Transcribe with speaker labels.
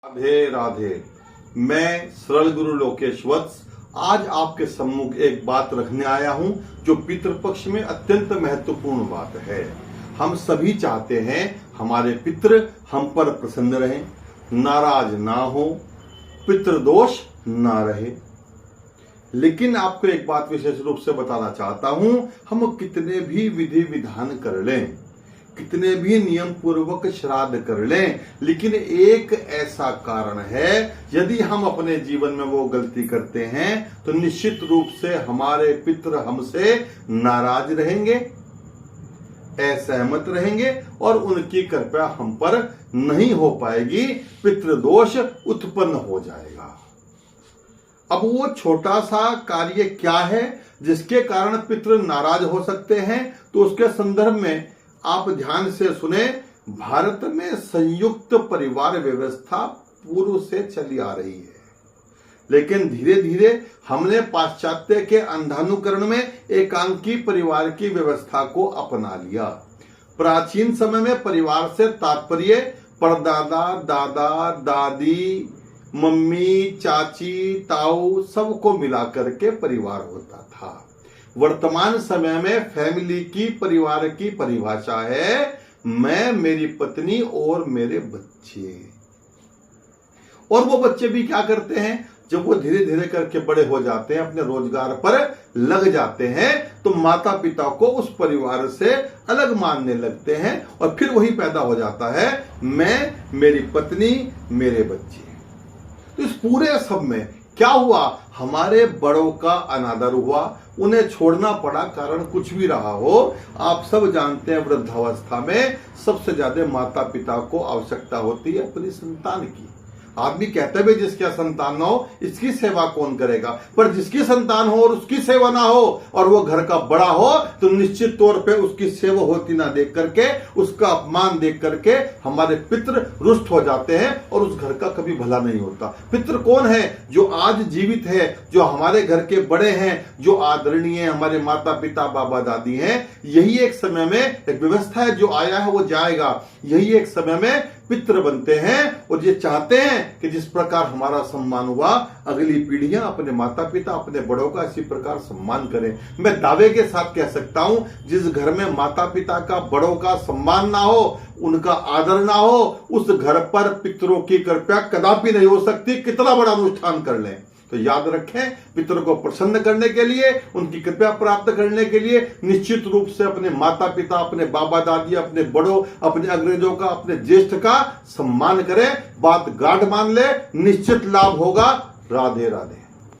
Speaker 1: राधे राधे। मैं सरल गुरु लोकेश वत्स आज आपके सम्मुख एक बात रखने आया हूं जो पितृपक्ष में अत्यंत महत्वपूर्ण बात है। हम सभी चाहते हैं हमारे पितृ हम पर प्रसन्न रहें, नाराज ना हो, पितृदोष ना रहे। लेकिन आपको एक बात विशेष रूप से बताना चाहता हूं, हम कितने भी विधि विधान कर लें, कितने भी नियम पूर्वक श्राद्ध कर लें, लेकिन एक ऐसा कारण है, यदि हम अपने जीवन में वो गलती करते हैं तो निश्चित रूप से हमारे पितृ हमसे नाराज रहेंगे, असहमत रहेंगे और उनकी कृपा हम पर नहीं हो पाएगी, पितृदोष उत्पन्न हो जाएगा। अब वो छोटा सा कार्य क्या है जिसके कारण पितृ नाराज हो सकते हैं, तो उसके संदर्भ में आप ध्यान से सुने। भारत में संयुक्त परिवार व्यवस्था पूर्व से चली आ रही है, लेकिन धीरे धीरे हमने पाश्चात्य के अंधानुकरण में एकांकी परिवार की व्यवस्था को अपना लिया। प्राचीन समय में परिवार से तात्पर्य परदादा, दादा, दादी, मम्मी, चाची, ताऊ सबको मिलाकर के परिवार होता था। वर्तमान समय में फैमिली की, परिवार की परिभाषा है मैं, मेरी पत्नी और मेरे बच्चे। और वो बच्चे भी क्या करते हैं, जब वो धीरे धीरे करके बड़े हो जाते हैं, अपने रोजगार पर लग जाते हैं, तो माता पिता को उस परिवार से अलग मानने लगते हैं और फिर वही पैदा हो जाता है मैं, मेरी पत्नी, मेरे बच्चे। तो इस पूरे सब में क्या हुआ, हमारे बड़ों का अनादर हुआ, उन्हें छोड़ना पड़ा, कारण कुछ भी रहा हो। आप सब जानते हैं वृद्धावस्था में सबसे ज्यादा माता पिता को आवश्यकता होती है अपनी संतान की। आदमी कहते भी जिसके संतान ना हो इसकी सेवा कौन करेगा, पर जिसकी संतान हो और उसकी सेवा ना हो और वो घर का बड़ा हो तो निश्चित तौर पे उसकी सेवा होती ना देख करके, उसका अपमान देख करके हमारे पितृ रुष्ट हो जाते हैं और उस घर का कभी भला नहीं होता। पितृ कौन है, जो आज जीवित है, जो हमारे घर के बड़े हैं, जो आदरणीय हमारे माता पिता, बाबा दादी हैं। यही एक समय में एक व्यवस्था है, जो आया है वो जाएगा। यही एक समय में पितृ बनते हैं और ये चाहते हैं कि जिस प्रकार हमारा सम्मान हुआ, अगली पीढ़ियां अपने माता पिता, अपने बड़ों का इसी प्रकार सम्मान करें। मैं दावे के साथ कह सकता हूं, जिस घर में माता पिता का, बड़ों का सम्मान ना हो, उनका आदर ना हो, उस घर पर पितरों की कृपा कदापि नहीं हो सकती, कितना बड़ा अनुष्ठान कर लें। तो याद रखें, पितरों को प्रसन्न करने के लिए, उनकी कृपा प्राप्त करने के लिए निश्चित रूप से अपने माता पिता, अपने बाबा दादी, अपने बड़ों, अपने अग्रजों का, अपने ज्येष्ठ का सम्मान करें। बात गाढ़ मान ले, निश्चित लाभ होगा। राधे राधे।